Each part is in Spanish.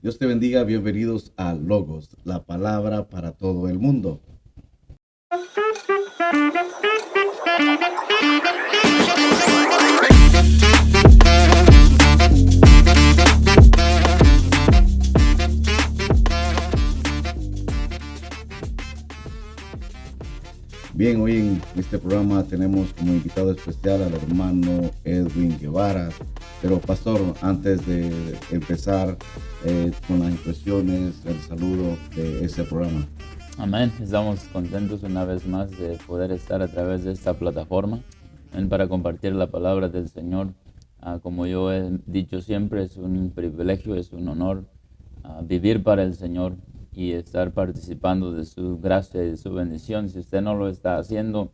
Dios te bendiga, bienvenidos a Logos, la palabra para todo el mundo. Bien, hoy en este programa tenemos como invitado especial al hermano Edwin Guevara. Pero pastor, antes de empezar con las impresiones, el saludo de ese programa. Amén. Estamos contentos una vez más de poder estar a través de esta plataforma para compartir la palabra del Señor. Como yo he dicho siempre, es un privilegio, es un honor vivir para el Señor y estar participando de su gracia y de su bendición. Si usted no lo está haciendo,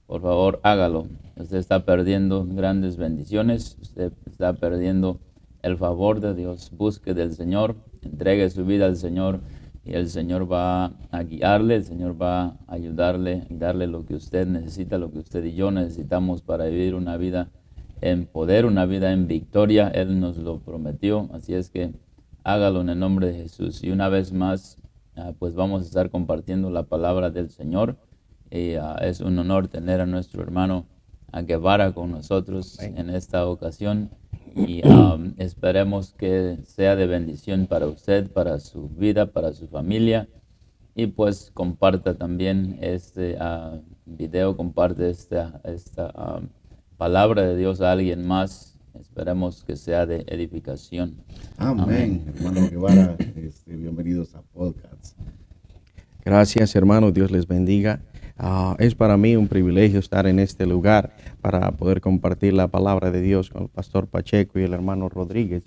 por favor, hágalo. Usted está perdiendo grandes bendiciones, usted está perdiendo el favor de Dios. Busque del Señor, entregue su vida al Señor y el Señor va a guiarle, el Señor va a ayudarle y darle lo que usted necesita, lo que usted y yo necesitamos para vivir una vida en poder, una vida en victoria. Él nos lo prometió, así es que hágalo en el nombre de Jesús. Y una vez más, pues vamos a estar compartiendo la palabra del Señor. Y es un honor tener a nuestro hermano Guevara con nosotros en esta ocasión. Y esperemos que sea de bendición para usted, para su vida, para su familia. Y pues comparta también este video, comparte esta palabra de Dios a alguien más. Esperemos que sea de edificación. Amén. Hermano Guevara, bienvenidos a Podcast. Gracias, hermano. Dios les bendiga. Es para mí un privilegio estar en este lugar para poder compartir la palabra de Dios con el pastor Pacheco y el hermano Rodríguez.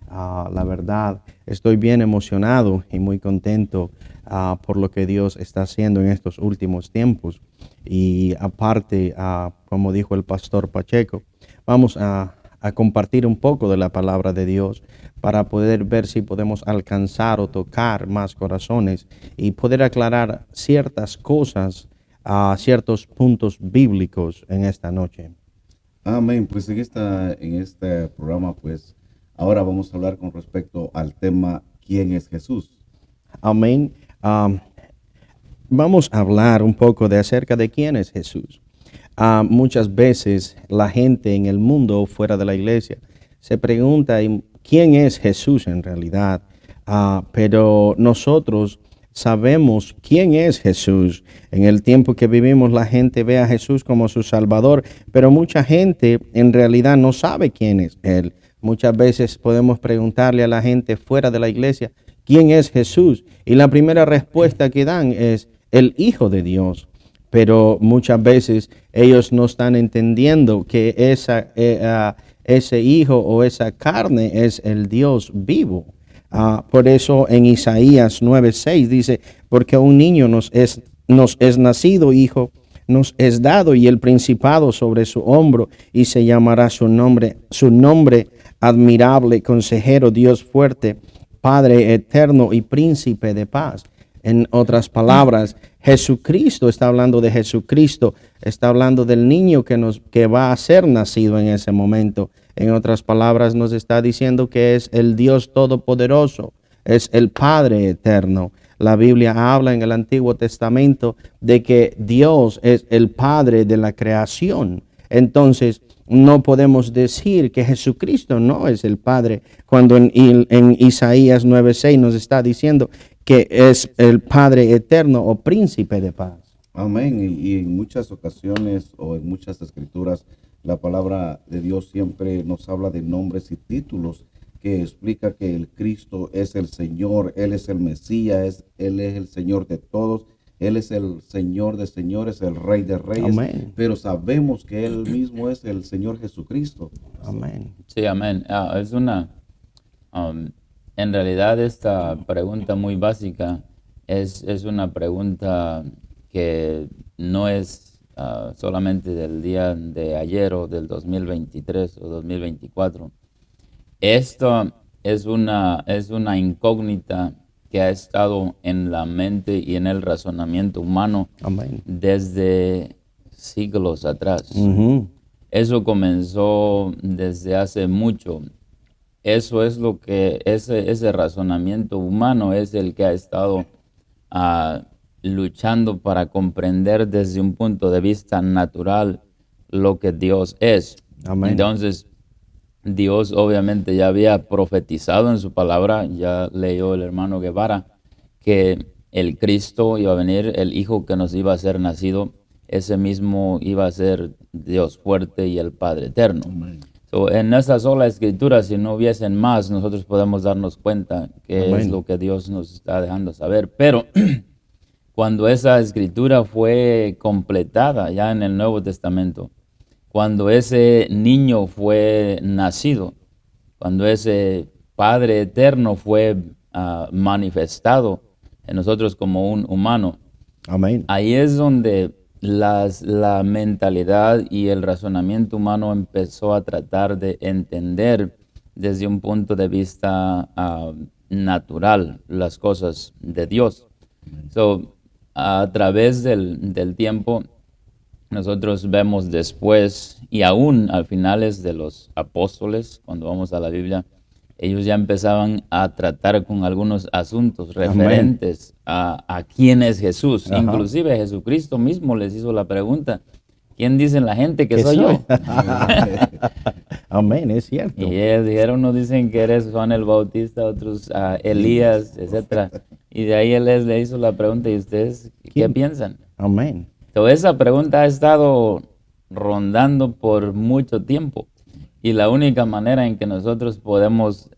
La verdad, estoy bien emocionado y muy contento por lo que Dios está haciendo en estos últimos tiempos. Y aparte, como dijo el pastor Pacheco, vamos a compartir un poco de la palabra de Dios para poder ver si podemos alcanzar o tocar más corazones y poder aclarar ciertas cosas, ciertos puntos bíblicos en esta noche. Amén. Pues en este programa, pues ahora vamos a hablar con respecto al tema ¿quién es Jesús? Amén. Vamos a hablar un poco de acerca de quién es Jesús. Muchas veces la gente en el mundo fuera de la iglesia se pregunta quién es Jesús en realidad, pero nosotros sabemos quién es Jesús. En el tiempo que vivimos la gente ve a Jesús como su Salvador, pero mucha gente en realidad no sabe quién es Él. Muchas veces podemos preguntarle a la gente fuera de la iglesia, ¿quién es Jesús? Y la primera respuesta que dan es el Hijo de Dios. Pero muchas veces ellos no están entendiendo que ese hijo o esa carne es el Dios vivo. Por eso en Isaías 9:6 dice, porque un niño nos es nacido, hijo nos es dado, y el principado sobre su hombro, y se llamará su nombre admirable, consejero, Dios fuerte, Padre eterno y príncipe de paz. En otras palabras, Jesucristo está hablando de Jesucristo, está hablando del niño que va a ser nacido en ese momento. En otras palabras, nos está diciendo que es el Dios Todopoderoso, es el Padre eterno. La Biblia habla en el Antiguo Testamento de que Dios es el Padre de la creación. Entonces, no podemos decir que Jesucristo no es el Padre cuando en Isaías 9:6 nos está diciendo que es el Padre eterno o príncipe de paz. Amén. Y en muchas ocasiones o en muchas escrituras, la palabra de Dios siempre nos habla de nombres y títulos que explica que el Cristo es el Señor, Él es el Mesías, Él es el Señor de todos, Él es el Señor de señores, el Rey de reyes. Amén. Pero sabemos que Él mismo es el Señor Jesucristo. Amén. Sí, amén. En realidad esta pregunta muy básica es una pregunta que no es solamente del día de ayer o del 2023 o 2024. Esto es una incógnita que ha estado en la mente y en el razonamiento humano Amén. desde siglos atrás. Ujú. Eso comenzó desde hace mucho. eso es lo que, ese razonamiento humano es el que ha estado ah, luchando para comprender desde un punto de vista natural lo que Dios es. Amén. Entonces, Dios obviamente ya había profetizado en su palabra, ya leyó el hermano Guevara, que el Cristo iba a venir, el Hijo que nos iba a ser nacido, ese mismo iba a ser Dios fuerte y el Padre eterno. Amén. So, en esa sola escritura, si no hubiesen más, nosotros podemos darnos cuenta que es Amén. lo que Dios nos está dejando saber. Pero cuando esa escritura fue completada ya en el Nuevo Testamento, cuando ese niño fue nacido, cuando ese Padre eterno fue manifestado en nosotros como un humano, Amén. ahí es donde la mentalidad y el razonamiento humano empezó a tratar de entender desde un punto de vista natural las cosas de Dios. So, a través del tiempo, nosotros vemos después y aún al finales de los apóstoles, cuando vamos a la Biblia, ellos ya empezaban a tratar con algunos asuntos referentes a quién es Jesús. Ajá. Inclusive Jesucristo mismo les hizo la pregunta, ¿quién dicen la gente que ¿Qué soy yo? Amén, es cierto. Y ellos dijeron, unos dicen que eres Juan el Bautista, otros Elías, etcétera. Y de ahí él le hizo la pregunta, ¿y ustedes qué ¿Quién? piensan? Amén. Entonces, esa pregunta ha estado rondando por mucho tiempo y la única manera en que nosotros podemos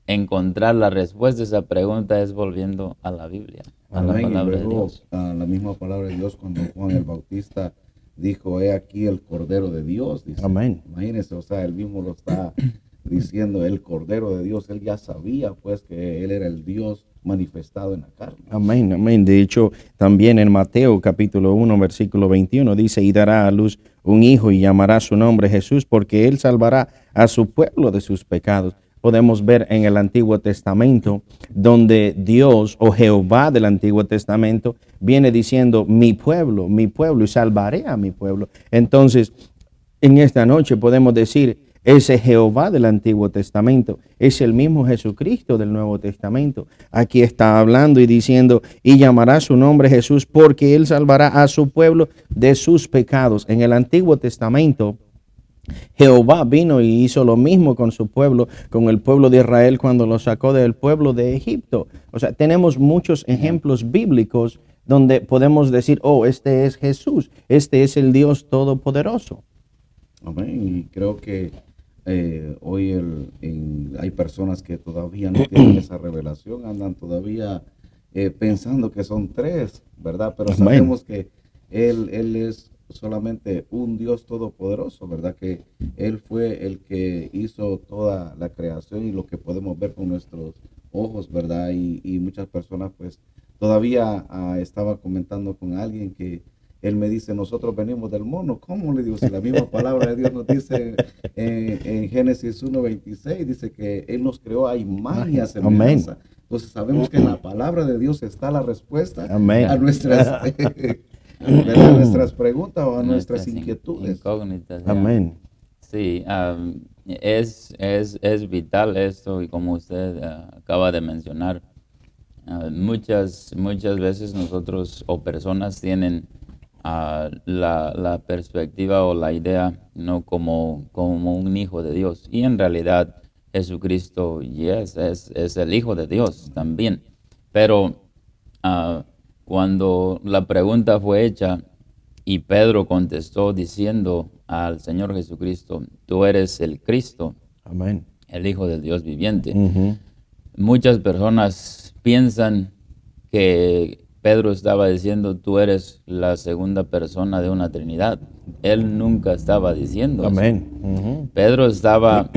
encontrar la respuesta a esa pregunta es volviendo a la Biblia, a la Amén. Y palabra de luego Dios. la misma palabra de Dios cuando Juan el Bautista dijo, he aquí el Cordero de Dios. Dice. Amén. Imagínense, o sea, él mismo lo está diciendo, el Cordero de Dios. Él ya sabía pues que él era el Dios manifestado en la carne. Amén, amén. De hecho, también en Mateo capítulo 1, versículo 21 dice, y dará a luz un hijo y llamará su nombre Jesús, porque él salvará a su pueblo de sus pecados. Podemos ver en el Antiguo Testamento donde Dios o Jehová del Antiguo Testamento viene diciendo mi pueblo, y salvaré a mi pueblo. Entonces, en esta noche podemos decir, ese Jehová del Antiguo Testamento es el mismo Jesucristo del Nuevo Testamento. Aquí está hablando y diciendo, y llamará su nombre Jesús, porque él salvará a su pueblo de sus pecados. En el Antiguo Testamento, Jehová vino y hizo lo mismo con su pueblo, con el pueblo de Israel cuando lo sacó del pueblo de Egipto. O sea, tenemos muchos ejemplos bíblicos donde podemos decir, oh, este es Jesús, este es el Dios Todopoderoso. Amén. Y creo que hoy hay personas que todavía no tienen esa revelación, andan todavía pensando que son tres, ¿verdad? Pero Amén. sabemos que Él es solamente un Dios todopoderoso, ¿verdad? Que Él fue el que hizo toda la creación y lo que podemos ver con nuestros ojos, ¿verdad? Y muchas personas pues todavía estaba comentando con alguien que él me dice, nosotros venimos del mono. ¿Cómo? Le digo, si la misma palabra de Dios nos dice en Génesis 1:26, dice que Él nos creó a imagen y a semejanza. Entonces sabemos que en la palabra de Dios está la respuesta Amén. a nuestras, ¿verdad? Nuestras preguntas o a nuestras inquietudes. Incógnitas. ya. Amén. Sí, es vital esto y como usted acaba de mencionar, muchas veces nosotros o personas tienen la perspectiva o la idea no como un hijo de Dios y en realidad Jesucristo es el Hijo de Dios también, pero cuando la pregunta fue hecha y Pedro contestó diciendo al Señor Jesucristo, tú eres el Cristo, Amén. el Hijo del Dios viviente. Ujú. Muchas personas piensan que Pedro estaba diciendo, tú eres la segunda persona de una Trinidad. Él nunca estaba diciendo eso. Amén. Ujú. Pedro estaba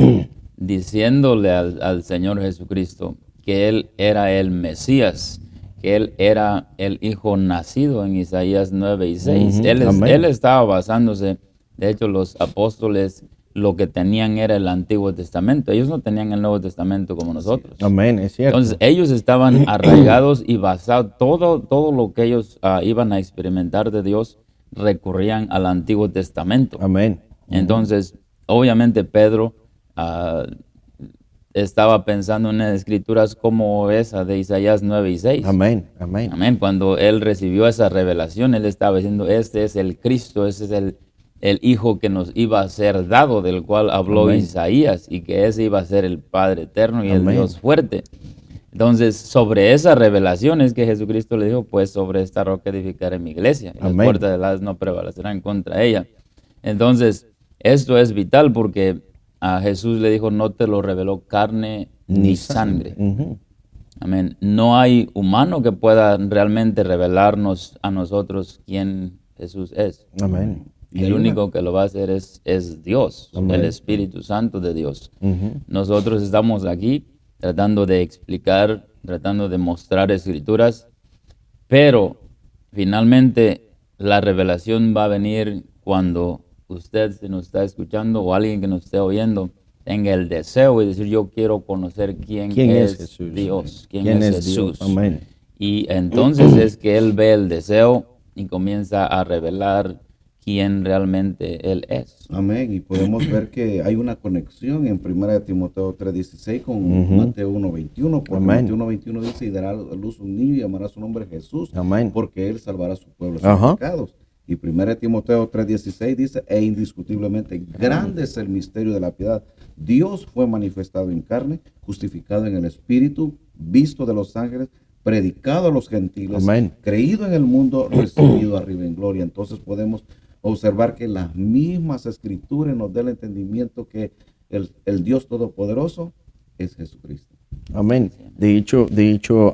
diciéndole al Señor Jesucristo que Él era el Mesías, que Él era el Hijo nacido en Isaías 9:6. Ujú. Amén. Él estaba basándose, de hecho los apóstoles lo que tenían era el Antiguo Testamento. Ellos no tenían el Nuevo Testamento como nosotros. Amén, es cierto. Entonces ellos estaban arraigados y basados, todo lo que ellos iban a experimentar de Dios recurrían al Antiguo Testamento. Amén. Entonces, obviamente Pedro estaba pensando en escrituras como esa de Isaías 9:6. Amén, amén. Amén. Cuando él recibió esa revelación, él estaba diciendo, este es el Cristo, ese es el Hijo que nos iba a ser dado, del cual habló Amén. Isaías, y que ese iba a ser el Padre eterno y el Amén. Dios fuerte. Entonces, sobre esa revelación es que Jesucristo le dijo, pues sobre esta roca edificaré mi iglesia, y las Amén. puertas del Hades no prevalecerán contra ella. Entonces, esto es vital porque a Jesús le dijo, no te lo reveló carne ni sangre. Ujú. Amén. No hay humano que pueda realmente revelarnos a nosotros quién Jesús es. Amén. Y El hay único que lo va a hacer es Dios, Amén. el Espíritu Santo de Dios. Ujú. Nosotros estamos aquí tratando de explicar, tratando de mostrar escrituras, pero finalmente la revelación va a venir cuando usted se nos está escuchando o alguien que nos esté oyendo tenga el deseo y decir, yo quiero conocer quién es Jesús? Dios, quién ¿Quién es es Dios? Jesús. Amén. Y entonces es que él ve el deseo y comienza a revelar quién realmente él es. Amén. Y podemos ver que hay una conexión en 1 Timoteo 3:16 con Ujú. Mateo 1:21, porque Amén. Mateo 1:21 dice, y dará a luz un niño y llamará su nombre Jesús, Amén. porque él salvará a su pueblo de sus Ajá. pecados. Y 1 Timoteo 3:16 dice, e indiscutiblemente grande es el misterio de la piedad. Dios fue manifestado en carne, justificado en el Espíritu, visto de los ángeles, predicado a los gentiles, Amén. creído en el mundo, recibido arriba en gloria. Entonces podemos observar que las mismas escrituras nos dan el entendimiento que el Dios Todopoderoso es Jesucristo. Amén. De hecho,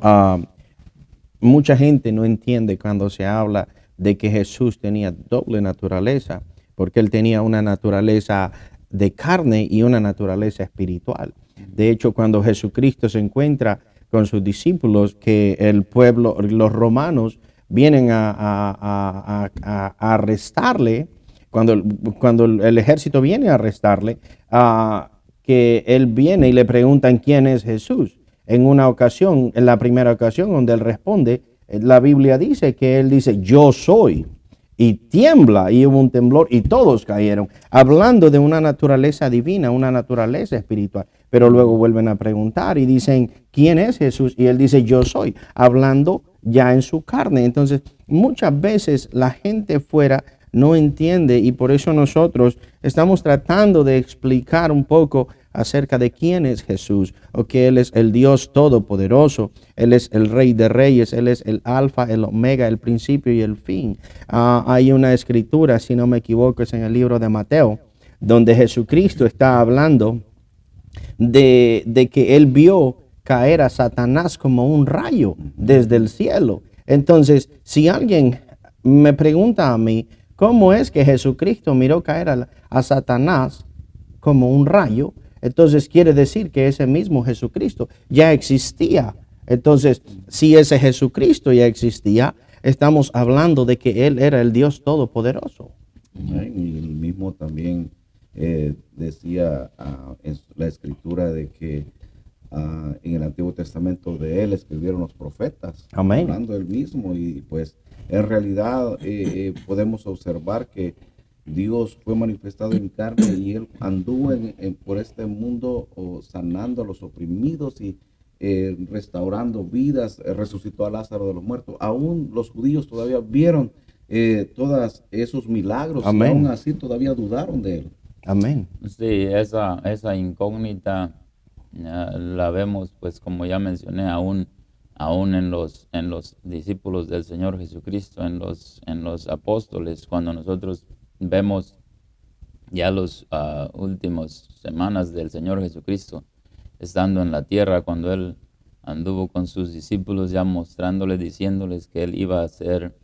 mucha gente no entiende cuando se habla de que Jesús tenía doble naturaleza, porque él tenía una naturaleza de carne y una naturaleza espiritual. De hecho, cuando Jesucristo se encuentra con sus discípulos, que el pueblo, los romanos, vienen a arrestarle, cuando el ejército viene a arrestarle, que él viene y le preguntan quién es Jesús. En una ocasión, en la primera ocasión donde él responde, la Biblia dice que él dice, yo soy. Y tiembla, y hubo un temblor, y todos cayeron, hablando de una naturaleza divina, una naturaleza espiritual. Pero luego vuelven a preguntar y dicen, ¿quién es Jesús? Y él dice, yo soy, hablando ya en su carne. Entonces, muchas veces la gente fuera no entiende, y por eso nosotros estamos tratando de explicar un poco acerca de quién es Jesús, o que Él es el Dios Todopoderoso, Él es el Rey de Reyes, Él es el Alfa, el Omega, el principio y el fin. Hay una escritura, si no me equivoco, es en el libro de Mateo, donde Jesucristo está hablando de que Él vio caer a Satanás como un rayo desde el cielo. Entonces, si alguien me pregunta a mí, ¿cómo es que Jesucristo miró caer a Satanás como un rayo? Entonces quiere decir que ese mismo Jesucristo ya existía. Entonces, si ese Jesucristo ya existía, estamos hablando de que Él era el Dios Todopoderoso. Amén. Y el mismo también decía en la escritura de que en el Antiguo Testamento de él escribieron los profetas, Amén. hablando él mismo, y pues en realidad podemos observar que Dios fue manifestado en carne y él anduvo por este mundo sanando a los oprimidos y restaurando vidas, resucitó a Lázaro de los muertos. Aún los judíos todavía vieron todos esos milagros. Amén. Y aún así todavía dudaron de él. Amén. Sí, esa incógnita la vemos, pues como ya mencioné, aún en los discípulos del Señor Jesucristo, en los apóstoles, cuando nosotros vemos ya los últimos semanas del Señor Jesucristo estando en la tierra, cuando Él anduvo con sus discípulos ya mostrándoles, diciéndoles que Él iba a ser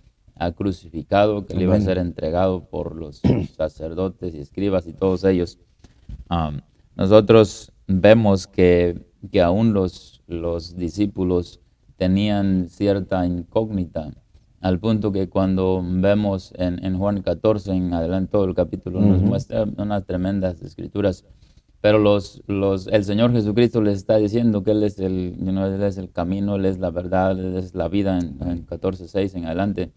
crucificado, que Él iba a Amén. ser entregado por los sacerdotes y escribas y todos ellos. Nosotros vemos que aún los discípulos tenían cierta incógnita, al punto que cuando vemos en Juan 14, en adelante todo el capítulo, nos muestra unas tremendas escrituras, pero el Señor Jesucristo les está diciendo que Él es Él es el camino, Él es la verdad, Él es la vida, en 14:6 en adelante.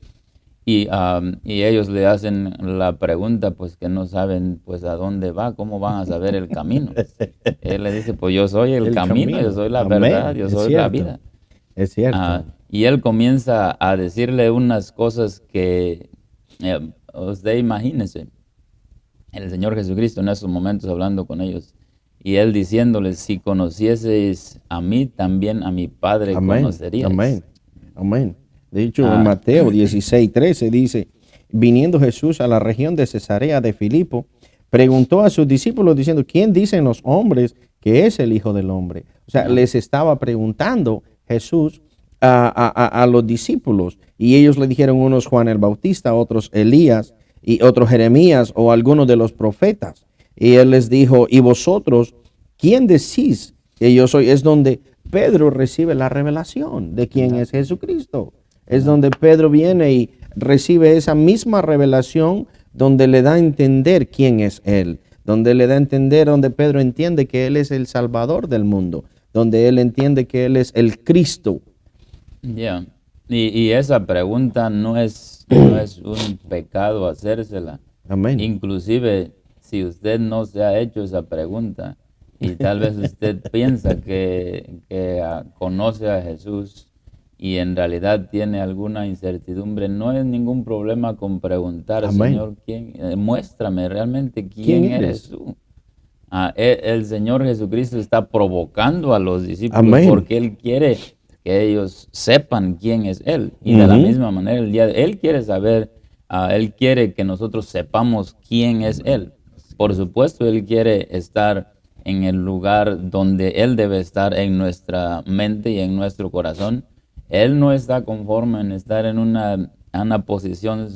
y ellos le hacen la pregunta, pues que no saben pues a dónde va, cómo van a saber el camino. Él le dice, pues yo soy el camino, yo soy la Amén. verdad, yo Es soy la cierto. vida. Es cierto. Y él comienza a decirle unas cosas que usted imagínese, el Señor Jesucristo en esos momentos hablando con ellos, y él diciéndoles, si conocieseis a mí, también a mi Padre Amén. conoceríais. Amén. Amén. De hecho, en Ah. Mateo 16:13 dice, viniendo Jesús a la región de Cesarea de Filipo, preguntó a sus discípulos diciendo, ¿quién dicen los hombres que es el Hijo del Hombre? O sea, les estaba preguntando Jesús a los discípulos, y ellos le dijeron, unos Juan el Bautista, otros Elías, y otros Jeremías, o algunos de los profetas. Y él les dijo, ¿y vosotros quién decís que yo soy? Es donde Pedro recibe la revelación de quién es Jesucristo. Es donde Pedro viene y recibe esa misma revelación, donde le da a entender quién es él, donde le da a entender, donde Pedro entiende que él es el Salvador del mundo, donde él entiende que él es el Cristo. Ya. Y esa pregunta no es un pecado hacérsela. Amén. Inclusive, si usted no se ha hecho esa pregunta y tal vez usted piensa que conoce a Jesús y en realidad tiene alguna incertidumbre, no es ningún problema con preguntar, Amén. Señor, muéstrame realmente ¿Quién quién eres? eres tú. El Señor Jesucristo está provocando a los discípulos Amén. porque Él quiere que ellos sepan quién es Él. Y de la Ujú. misma manera, Él quiere saber, Él quiere que nosotros sepamos quién es Él. Por supuesto, Él quiere estar en el lugar donde Él debe estar en nuestra mente y en nuestro corazón. Él no está conforme en estar en una posición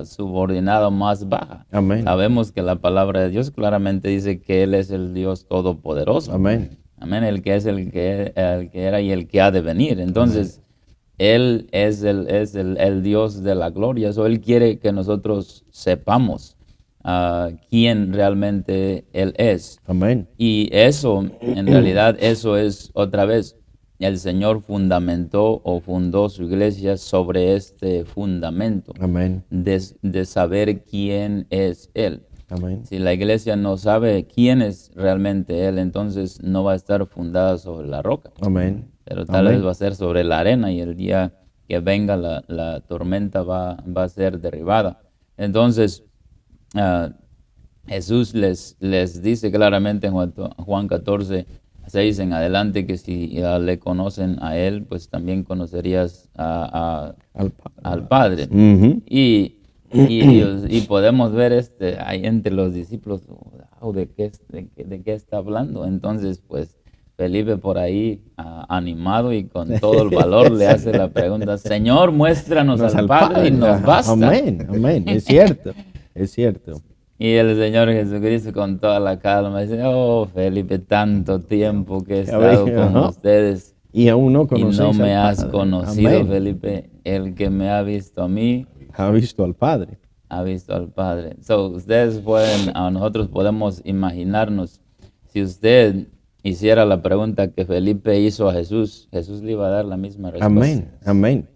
subordinada más baja. Amén. Sabemos que la palabra de Dios claramente dice que Él es el Dios todopoderoso. Amén. Amén, el que es el que era y el que ha de venir. Entonces, Él es el Dios de la gloria. So, Él quiere que nosotros sepamos quién realmente Él es. Amén. Y eso, en realidad, eso es otra vez. El Señor fundamentó o fundó su iglesia sobre este fundamento Amén. de saber quién es Él. Amén. Si la iglesia no sabe quién es realmente Él, entonces no va a estar fundada sobre la roca, Amén. pero tal Amén. vez va a ser sobre la arena y el día que venga la tormenta va a ser derribada. Entonces, Jesús les dice claramente en Juan 14:6 en adelante que si le conocen a Él, pues también conocerías al Padre. Ujú. Y podemos ver ahí entre los discípulos, wow, ¿de qué está hablando? Entonces, pues Felipe por ahí, animado y con todo el valor, le hace la pregunta, Señor, muéstranos Nos al Padre y nos Ajá. basta. Amén. Amén. Es cierto. Es cierto. Y el Señor Jesucristo con toda la calma dice, oh Felipe, tanto tiempo que he estado con Ajá. ustedes Y aún no y conocéis no al me has Padre. conocido, Amén. Felipe. El que me ha visto a mí, Ha visto al Padre. ha visto al Padre. So, nosotros podemos imaginarnos, si usted hiciera la pregunta que Felipe hizo a Jesús, Jesús le iba a dar la misma respuesta. Amén. Amén.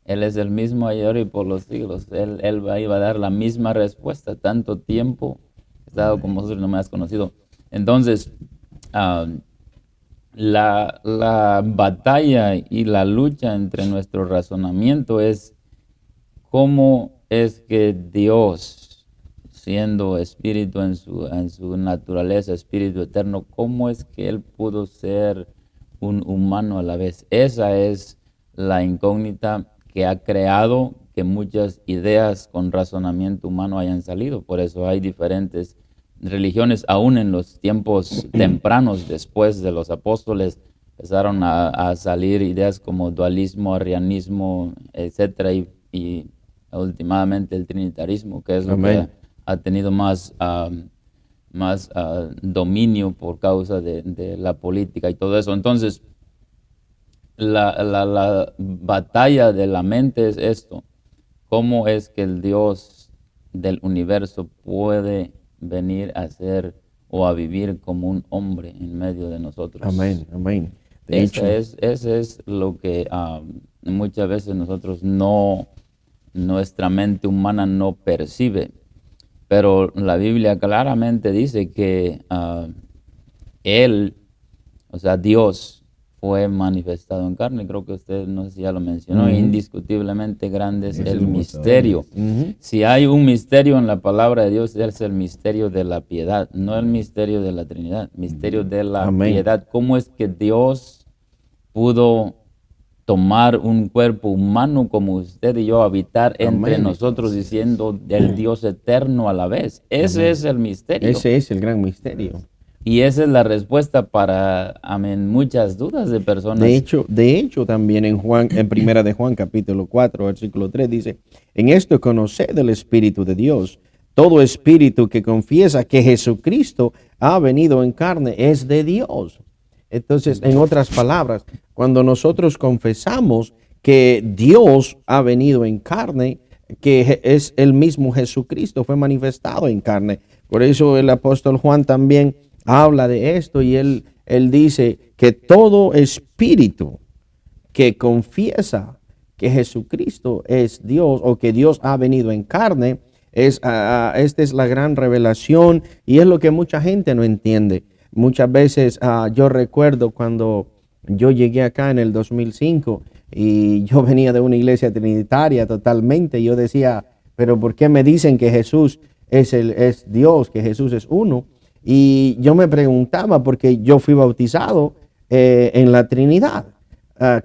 Él es el mismo ayer y por los siglos. Él iba a dar la misma respuesta. Tanto tiempo he estado con vosotros, no me has conocido. Entonces, la batalla y la lucha entre nuestro razonamiento es cómo es que Dios, siendo espíritu en su naturaleza, espíritu eterno, cómo es que Él pudo ser un humano a la vez. Esa es la incógnita que ha creado que muchas ideas con razonamiento humano hayan salido. Por eso hay diferentes religiones, aún en los tiempos tempranos, después de los apóstoles, empezaron a salir ideas como dualismo, arrianismo, etcétera, y últimamente el trinitarismo, que es lo Amén. que ha tenido más dominio por causa de la política y todo eso. Entonces, la batalla de la mente es esto: ¿cómo es que el Dios del universo puede venir a ser o a vivir como un hombre en medio de nosotros? Amén. Amén. De hecho, Ese es lo que muchas veces nosotros no nuestra mente humana no percibe. Pero la Biblia claramente dice que Él, o sea, Dios, fue manifestado en carne. Creo que usted, no sé si ya lo mencionó, indiscutiblemente grande es el misterio. Si hay un misterio en la palabra de Dios, es el misterio de la piedad, no el misterio de la Trinidad, misterio de la piedad. ¿Cómo es que Dios pudo tomar un cuerpo humano como usted y yo, habitar entre nosotros, diciendo el Dios eterno a la vez? Ese es el misterio. Ese es el gran misterio. Y esa es la respuesta para muchas dudas de personas. De hecho, también en Primera de Juan, capítulo 4, versículo 3, dice, en esto conoced el Espíritu de Dios. Todo espíritu que confiesa que Jesucristo ha venido en carne es de Dios. Entonces, en otras palabras, cuando nosotros confesamos que Dios ha venido en carne, que es el mismo Jesucristo, fue manifestado en carne. Por eso el apóstol Juan también habla de esto y él dice que todo espíritu que confiesa que Jesucristo es Dios o que Dios ha venido en carne, esta es la gran revelación y es lo que mucha gente no entiende. Muchas veces yo recuerdo cuando yo llegué acá en el 2005 y yo venía de una iglesia trinitaria totalmente. Yo decía, pero ¿por qué me dicen que Jesús es Dios, que Jesús es uno? Y yo me preguntaba porque yo fui bautizado en la Trinidad.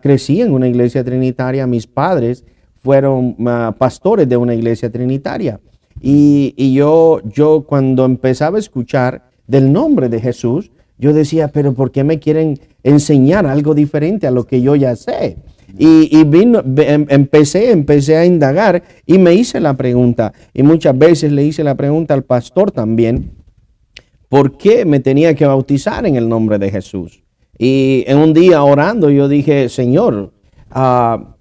Crecí en una iglesia trinitaria, mis padres fueron pastores de una iglesia trinitaria. Y yo cuando empezaba a escuchar del nombre de Jesús, yo decía, pero ¿por qué me quieren enseñar algo diferente a lo que yo ya sé? Y empecé a indagar y me hice la pregunta, y muchas veces le hice la pregunta al pastor también, ¿por qué me tenía que bautizar en el nombre de Jesús? Y en un día orando yo dije, Señor,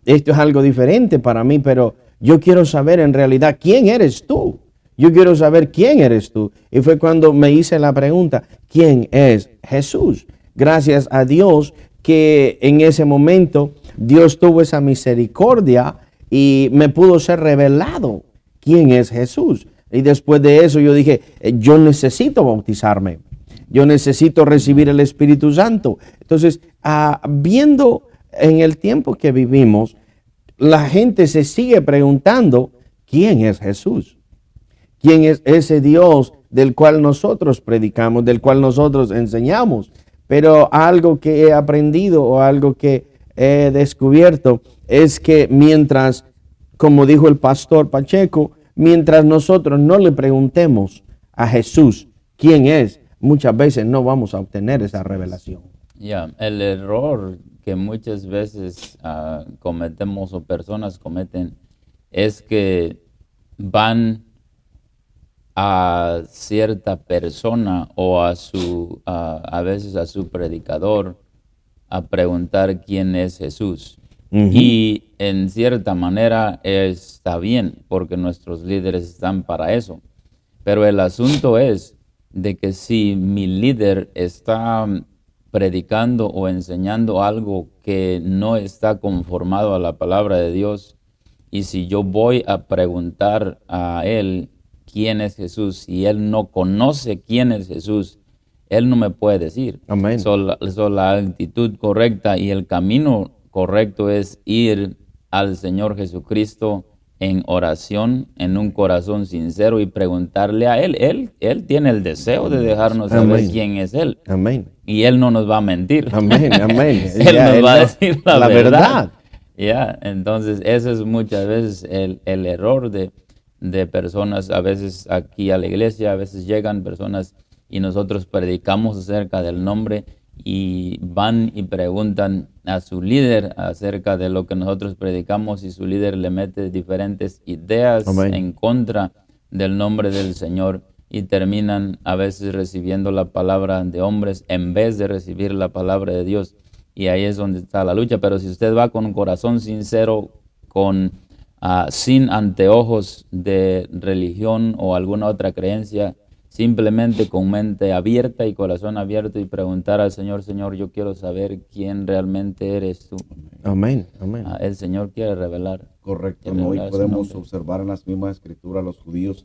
esto es algo diferente para mí, pero yo quiero saber en realidad quién eres tú. Yo quiero saber quién eres tú. Y fue cuando me hice la pregunta, ¿quién es Jesús? Gracias a Dios que en ese momento Dios tuvo esa misericordia y me pudo ser revelado quién es Jesús. Y después de eso yo dije, yo necesito bautizarme. Yo necesito recibir el Espíritu Santo. Entonces, viendo en el tiempo que vivimos, la gente se sigue preguntando, ¿quién es Jesús? ¿Quién es ese Dios del cual nosotros predicamos, del cual nosotros enseñamos? Pero algo que he aprendido o algo que he descubierto es que mientras, como dijo el pastor Pacheco, mientras nosotros no le preguntemos a Jesús quién es, muchas veces no vamos a obtener esa revelación. El error que muchas veces cometemos o personas cometen es que van a cierta persona o a veces a su predicador a preguntar quién es Jesús. Y en cierta manera está bien, porque nuestros líderes están para eso. Pero el asunto es de que si mi líder está predicando o enseñando algo que no está conformado a la palabra de Dios, y si yo voy a preguntar a él quién es Jesús y él no conoce quién es Jesús, él no me puede decir. Amén. La actitud correcta y el camino correcto es ir al Señor Jesucristo en oración, en un corazón sincero y preguntarle a Él. Él tiene el deseo de dejarnos saber quién es Él. Amén. Y Él no nos va a mentir. Amén, amén. Él nos va a decir la verdad. verdad. Entonces ese es muchas veces el error de personas, a veces aquí a la iglesia, a veces llegan personas y nosotros predicamos acerca del nombre y van y preguntan a su líder acerca de lo que nosotros predicamos y su líder le mete diferentes ideas en contra del nombre del Señor y terminan a veces recibiendo la palabra de hombres en vez de recibir la palabra de Dios. Y ahí es donde está la lucha. Pero si usted va con un corazón sincero, sin anteojos de religión o alguna otra creencia, simplemente con mente abierta y corazón abierto y preguntar al Señor, Señor, yo quiero saber quién realmente eres tú. Amén, amén. El Señor quiere revelar. Correcto, quiere ¿no? Y revelar su podemos nombre. observar en las mismas escrituras a los judíos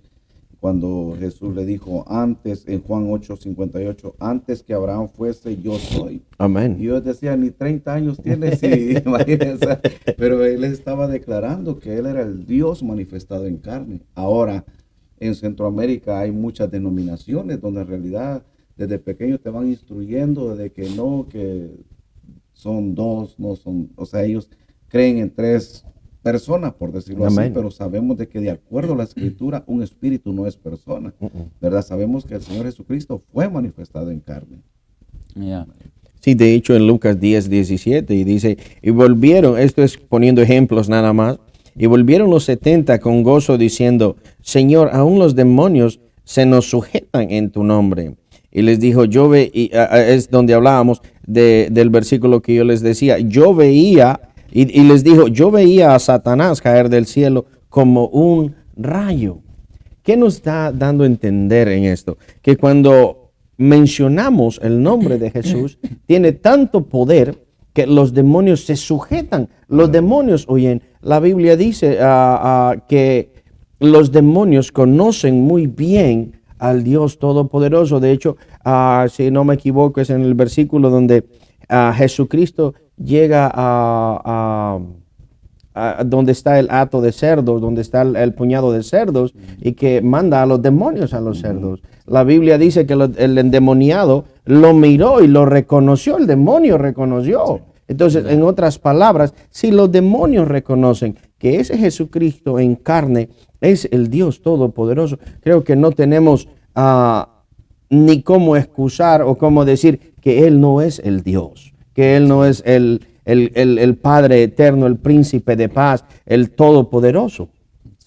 cuando Jesús le dijo antes, en Juan 8:58, antes que Abraham fuese, yo soy. Y Amén. ellos decían, ni 30 años tienes, y, imagínense, pero él estaba declarando que él era el Dios manifestado en carne. Ahora, en Centroamérica hay muchas denominaciones donde en realidad desde pequeño te van instruyendo de que no, que son dos, no son, o sea, ellos creen en tres personas, por decirlo así, Amén. pero sabemos de que de acuerdo a la escritura, un espíritu no es persona, ¿verdad? Sabemos que el Señor Jesucristo fue manifestado en carne. Yeah. Sí, de hecho en Lucas 10:17 y dice, y volvieron, esto es poniendo ejemplos nada más, y volvieron los 70 con gozo diciendo, Señor, aún los demonios se nos sujetan en tu nombre. Y les dijo, es donde hablábamos del versículo que yo les decía, yo veía, y les dijo, yo veía a Satanás caer del cielo como un rayo. ¿Qué nos está dando a entender en esto? Que cuando mencionamos el nombre de Jesús, tiene tanto poder que los demonios se sujetan. Los demonios, oyen, la Biblia dice que los demonios conocen muy bien al Dios Todopoderoso. De hecho, si no me equivoco, es en el versículo donde Jesucristo llega a donde está el hato de cerdos, donde está el puñado de cerdos, y que manda a los demonios a los cerdos. La Biblia dice que el endemoniado lo miró y lo reconoció, el demonio reconoció. Entonces, en otras palabras, si los demonios reconocen que ese Jesucristo en carne es el Dios Todopoderoso, creo que no tenemos ni cómo excusar o cómo decir que Él no es el Dios, que Él no es el Padre eterno, el príncipe de paz, el todopoderoso.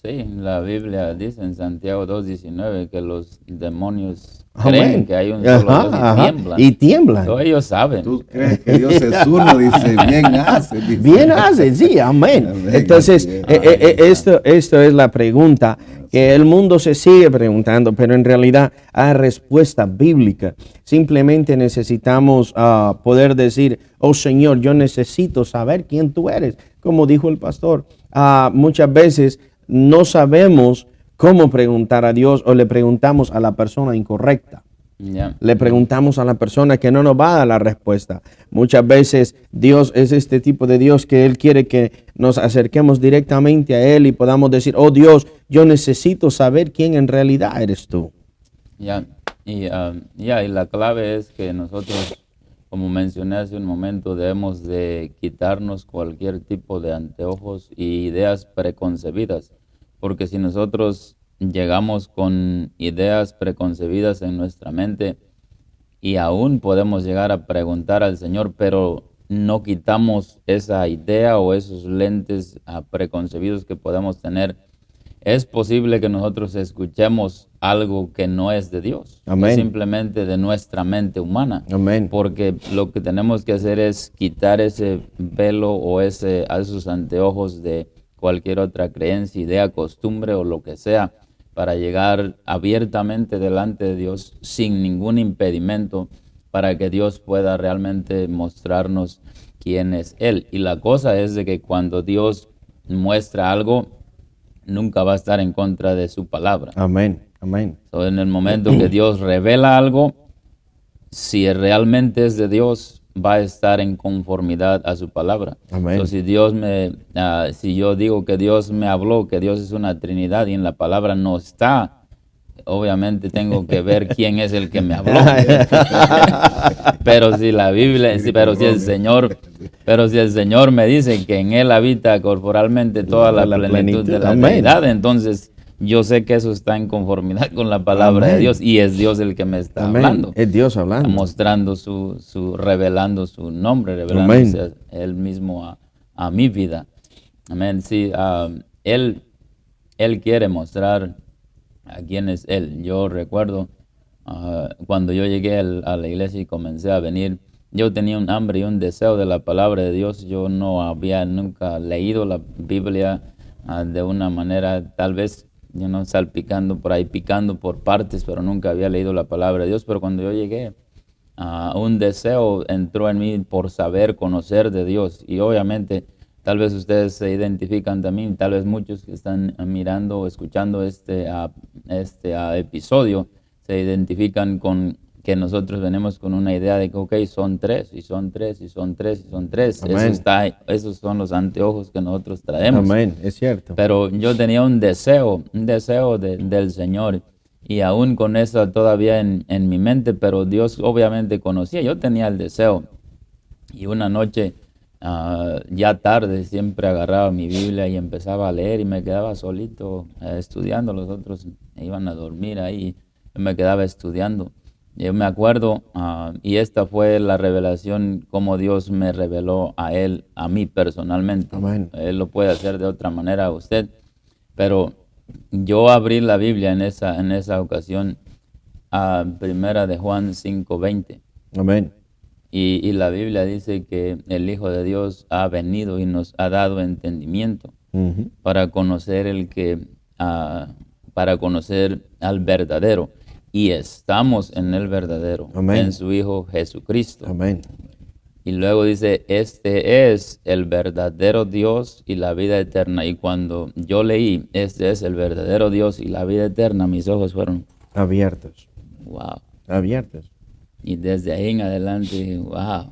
Sí, la Biblia dice en Santiago 2:19 que los demonios Amén. creen que hay un solo Dios y tiemblan. Y tiemblan. So, ellos saben. Tú crees que Dios es uno, dice, bien hace. Dice. Bien hace, sí, amén. Amén, Entonces, así es. esto es la pregunta que el mundo se sigue preguntando, pero en realidad hay respuesta bíblica. Simplemente necesitamos poder decir, oh Señor, yo necesito saber quién tú eres. Como dijo el pastor, muchas veces no sabemos cómo preguntar a Dios o le preguntamos a la persona incorrecta. Yeah. Le preguntamos a la persona que no nos va a dar la respuesta. Muchas veces Dios es este tipo de Dios que Él quiere que nos acerquemos directamente a Él y podamos decir, oh Dios, yo necesito saber quién en realidad eres tú. Ya, y la clave es que nosotros, como mencioné hace un momento, debemos de quitarnos cualquier tipo de anteojos y ideas preconcebidas, porque si nosotros llegamos con ideas preconcebidas en nuestra mente y aún podemos llegar a preguntar al Señor, pero no quitamos esa idea o esos lentes preconcebidos que podemos tener, es posible que nosotros escuchemos algo que no es de Dios, Amén. es simplemente de nuestra mente humana. Amén. Porque lo que tenemos que hacer es quitar ese velo o esos anteojos de cualquier otra creencia, idea, costumbre o lo que sea, para llegar abiertamente delante de Dios sin ningún impedimento, para que Dios pueda realmente mostrarnos quién es Él. Y la cosa es de que cuando Dios muestra algo, nunca va a estar en contra de su palabra. Amén, amén. So, en el momento que Dios revela algo, si realmente es de Dios, va a estar en conformidad a su palabra. Amén. So, si yo digo que Dios me habló, que Dios es una Trinidad y en la palabra no está, obviamente tengo que ver quién es el que me habló. Pero si la Biblia, pero si el Señor me dice que en Él habita corporalmente toda la plenitud de la Amén. deidad, entonces yo sé que eso está en conformidad con la palabra Amén. de Dios y es Dios el que me está Amén. hablando. Es Dios hablando. Mostrando revelando su nombre, revelándose Él mismo a mi vida. Amén. Sí, Él quiere mostrar a quién es Él. Yo recuerdo cuando yo llegué a la iglesia y comencé a venir, yo tenía un hambre y un deseo de la palabra de Dios. Yo no había nunca leído la Biblia de una manera tal vez salpicando por ahí, picando por partes, pero nunca había leído la palabra de Dios. Pero cuando yo llegué, un deseo entró en mí por saber, conocer de Dios. Y obviamente, tal vez ustedes se identifican también, tal vez muchos que están mirando o escuchando este episodio, se identifican con que nosotros venimos con una idea de que, ok, son tres, y son tres, y son tres, y son tres. Amén. Esos son los anteojos que nosotros traemos. Amén, es cierto. Pero yo tenía un deseo del Señor, y aún con eso todavía en mi mente, pero Dios obviamente conocía, yo tenía el deseo. Y una noche, ya tarde, siempre agarraba mi Biblia y empezaba a leer y me quedaba solito estudiando. Los otros iban a dormir ahí, yo me quedaba estudiando. Yo me acuerdo, y esta fue la revelación, como Dios me reveló a él, a mí personalmente. Amén. Él lo puede hacer de otra manera a usted, pero yo abrí la Biblia en esa ocasión a Primera de Juan 5:20, Amén. y la Biblia dice que el Hijo de Dios ha venido y nos ha dado entendimiento Ujú. para conocer para conocer al verdadero. Y estamos en el verdadero, Amén. en su Hijo Jesucristo. Amén. Y luego dice, este es el verdadero Dios y la vida eterna. Y cuando yo leí, este es el verdadero Dios y la vida eterna, mis ojos fueron, Abiertos. wow. Abiertos. Y desde ahí en adelante, wow.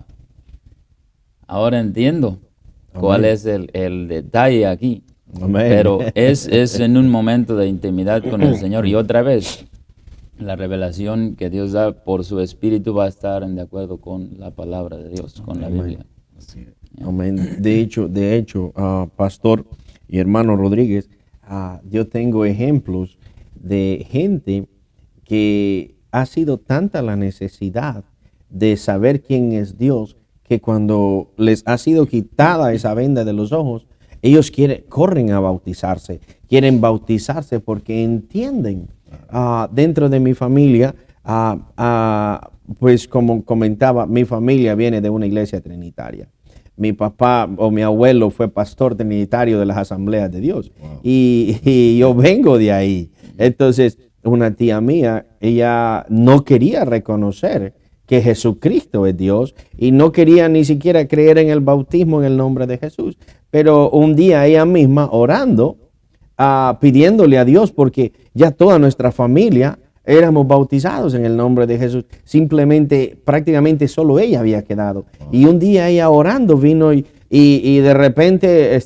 Ahora entiendo cuál es el detalle aquí. Amén. Pero es en un momento de intimidad con el Señor. Y otra vez, la revelación que Dios da por su Espíritu va a estar de acuerdo con la palabra de Dios, con la Biblia. Así es. Amén. De hecho, Pastor y hermano Rodríguez, yo tengo ejemplos de gente que ha sido tanta la necesidad de saber quién es Dios, que cuando les ha sido quitada esa venda de los ojos, ellos corren a bautizarse, quieren bautizarse porque entienden. Dentro de mi familia, pues como comentaba, mi familia viene de una iglesia trinitaria. Mi papá o mi abuelo fue pastor trinitario de las asambleas de Dios. Wow. Y yo vengo de ahí. Entonces, una tía mía, ella no quería reconocer que Jesucristo es Dios y no quería ni siquiera creer en el bautismo en el nombre de Jesús. Pero un día ella misma orando, pidiéndole a Dios, porque ya toda nuestra familia éramos bautizados en el nombre de Jesús. Simplemente, prácticamente solo ella había quedado. Y un día ella orando vino y de repente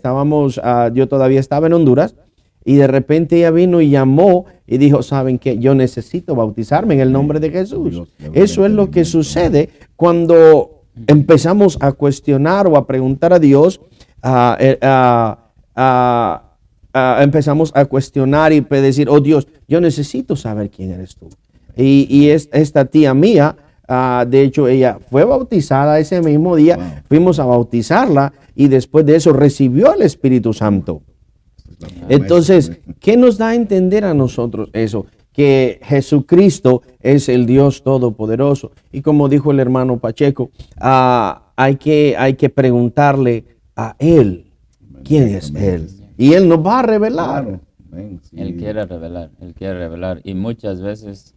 yo todavía estaba en Honduras, y de repente ella vino y llamó y dijo, ¿saben qué? Yo necesito bautizarme en el nombre de Jesús. Eso es lo que sucede cuando empezamos a cuestionar o a preguntar a Dios, empezamos a cuestionar y decir, oh Dios, yo necesito saber quién eres tú. Y esta tía mía, de hecho, ella fue bautizada ese mismo día. Wow. Fuimos a bautizarla y después de eso recibió el Espíritu Santo. Entonces, ¿qué nos da a entender a nosotros eso? Que Jesucristo es el Dios Todopoderoso. Y como dijo el hermano Pacheco, hay que preguntarle a Él, ¿quién es Él? Y Él nos va a revelar. Claro. Amén, sí. Él quiere revelar. Y muchas veces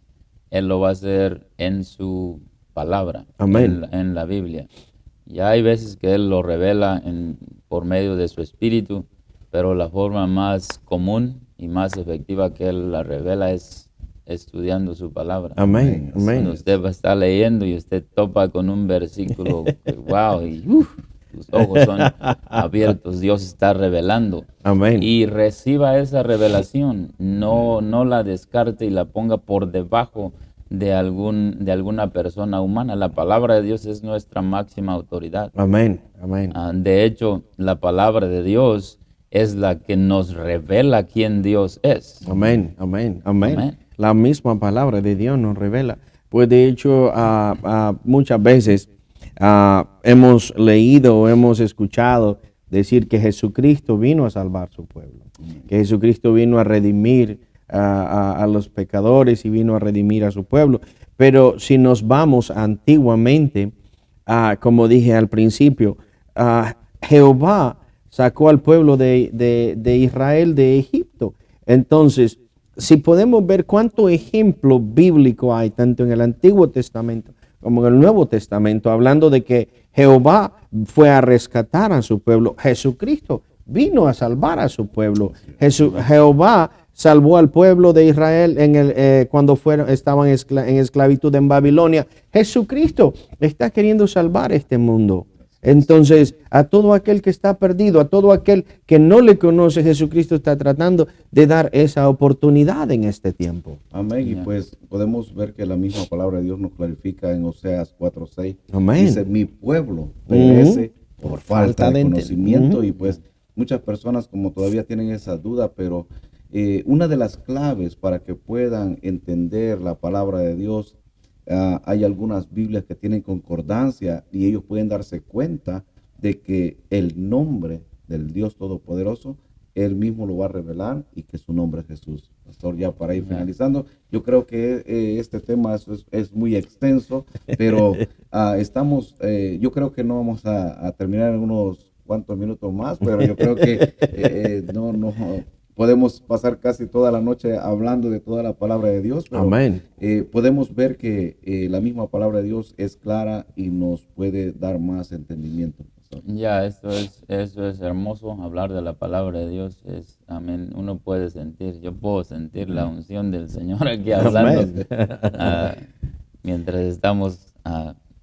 Él lo va a hacer en su palabra, Amén. en la Biblia. Ya hay veces que Él lo revela por medio de su Espíritu, pero la forma más común y más efectiva que Él la revela es estudiando su palabra. Amén. Cuando Amén. usted va a estar leyendo y usted topa con un versículo, wow, y sus ojos son abiertos, Dios está revelando. Amén. Y reciba esa revelación, no la descarte y la ponga por debajo de alguna persona humana. La palabra de Dios es nuestra máxima autoridad. Amén. Amén. De hecho, la palabra de Dios es la que nos revela quién Dios es. Amén. Amén. Amén. Amén. La misma palabra de Dios nos revela. Pues de hecho, muchas veces hemos leído o hemos escuchado decir que Jesucristo vino a salvar su pueblo, que Jesucristo vino a redimir a los pecadores y vino a redimir a su pueblo. Pero si nos vamos antiguamente, como dije al principio, Jehová sacó al pueblo de Israel de Egipto. Entonces, si podemos ver cuánto ejemplo bíblico hay, tanto en el Antiguo Testamento como en el Nuevo Testamento, hablando de que Jehová fue a rescatar a su pueblo. Jesucristo vino a salvar a su pueblo. Jehová salvó al pueblo de Israel cuando estaban en esclavitud en Babilonia. Jesucristo está queriendo salvar este mundo. Entonces, a todo aquel que está perdido, a todo aquel que no le conoce, Jesucristo está tratando de dar esa oportunidad en este tiempo. Amén. Y pues podemos ver que la misma palabra de Dios nos clarifica en Oseas 4:6. Amén. Dice, mi pueblo perece por falta de conocimiento. Y pues muchas personas como todavía tienen esa duda, pero una de las claves para que puedan entender la palabra de Dios, hay algunas Biblias que tienen concordancia y ellos pueden darse cuenta de que el nombre del Dios Todopoderoso, Él mismo lo va a revelar y que su nombre es Jesús. Pastor, ya para ir finalizando, yo creo que este tema es muy extenso, pero yo creo que no vamos a terminar en unos cuantos minutos más, pero yo creo que no podemos pasar casi toda la noche hablando de toda la palabra de Dios. Pero, amén. Podemos ver que la misma palabra de Dios es clara y nos puede dar más entendimiento. Ya, eso es hermoso, hablar de la palabra de Dios. Amén. Uno puede sentir, yo puedo sentir la unción del Señor aquí hablando. Mientras estamos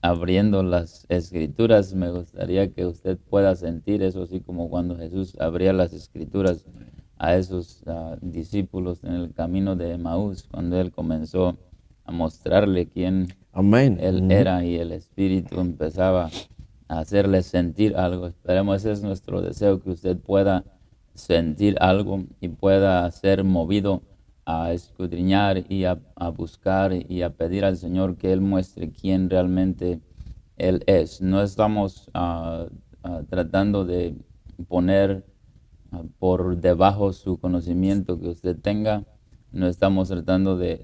abriendo las escrituras, me gustaría que usted pueda sentir eso, así como cuando Jesús abría las escrituras a esos discípulos en el camino de Emaús, cuando Él comenzó a mostrarle quién Él era, y el Espíritu empezaba a hacerle sentir algo. Esperemos, ese es nuestro deseo, que usted pueda sentir algo y pueda ser movido a escudriñar y a buscar y a pedir al Señor que Él muestre quién realmente Él es. No estamos tratando de poner por debajo su conocimiento que usted tenga. No estamos tratando de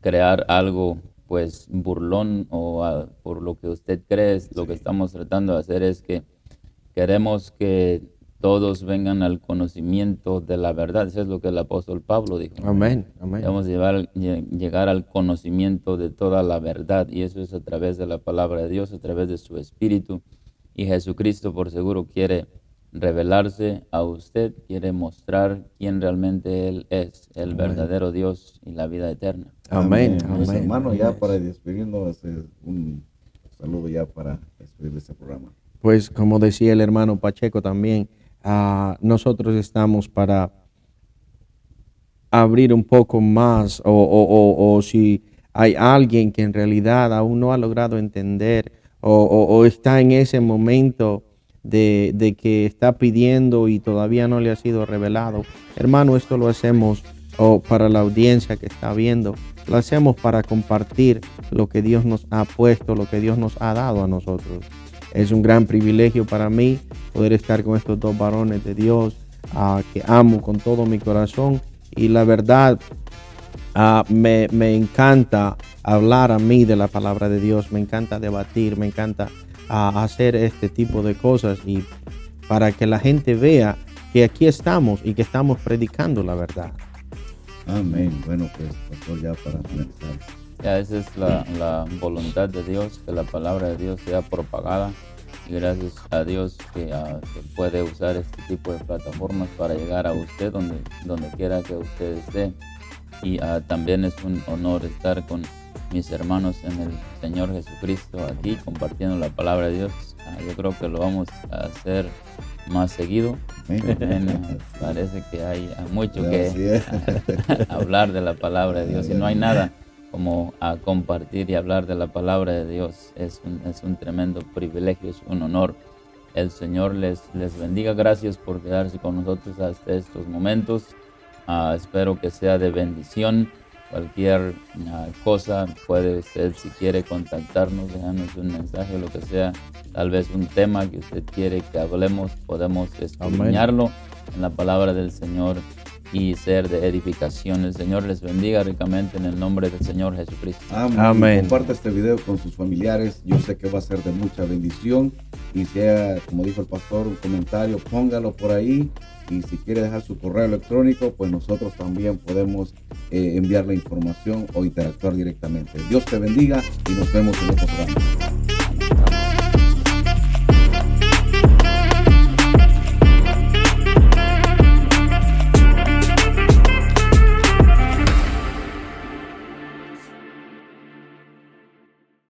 crear algo pues burlón o por lo que usted cree. Lo que estamos tratando de hacer es que queremos que todos vengan al conocimiento de la verdad. Eso es lo que el apóstol Pablo dijo. Amén. Amén. Debemos llegar al conocimiento de toda la verdad, y eso es a través de la palabra de Dios, a través de su Espíritu. Y Jesucristo por seguro quiere revelarse a usted, quiere mostrar quién realmente Él es, el verdadero Dios y la vida eterna. Amén. Pues, Amén. hermano, ya para despedirnos, un saludo ya para despedir este programa. Pues como decía el hermano Pacheco también, nosotros estamos para abrir un poco más, o si hay alguien que en realidad aún no ha logrado entender o está en ese momento de que está pidiendo y todavía no le ha sido revelado. Hermano, esto lo hacemos para la audiencia que está viendo, lo hacemos para compartir lo que Dios nos ha puesto, lo que Dios nos ha dado a nosotros. Es un gran privilegio para mí poder estar con estos dos varones de Dios que amo con todo mi corazón, y la verdad me encanta hablar a mí de la palabra de Dios, me encanta debatir, me encanta hacer este tipo de cosas, y para que la gente vea que aquí estamos y que estamos predicando la verdad. Amén. Bueno, pues pastor, ya para finalizar. Ya, esa es la voluntad de Dios, que la palabra de Dios sea propagada, y gracias a Dios que puede usar este tipo de plataformas para llegar a usted donde quiera que usted esté. Y también es un honor estar con mis hermanos en el Señor Jesucristo aquí compartiendo la palabra de Dios. Yo creo que lo vamos a hacer más seguido. Parece que hay mucho que hablar de la palabra de Dios, y no hay nada como compartir y hablar de la palabra de Dios. Es un tremendo privilegio, es un honor. El Señor les bendiga. Gracias por quedarse con nosotros hasta estos momentos. Espero que sea de bendición. Cualquier cosa, puede usted, si quiere, contactarnos, dejarnos un mensaje, lo que sea, tal vez un tema que usted quiere que hablemos, podemos escudriñarlo en la palabra del Señor y ser de edificación. El Señor les bendiga ricamente en el nombre del Señor Jesucristo. Amén. Amén. Comparte este video con sus familiares. Yo sé que va a ser de mucha bendición. Y sea, como dijo el pastor, un comentario, póngalo por ahí. Y si quiere dejar su correo electrónico, pues nosotros también podemos enviarle información o interactuar directamente. Dios te bendiga y nos vemos en otro programa.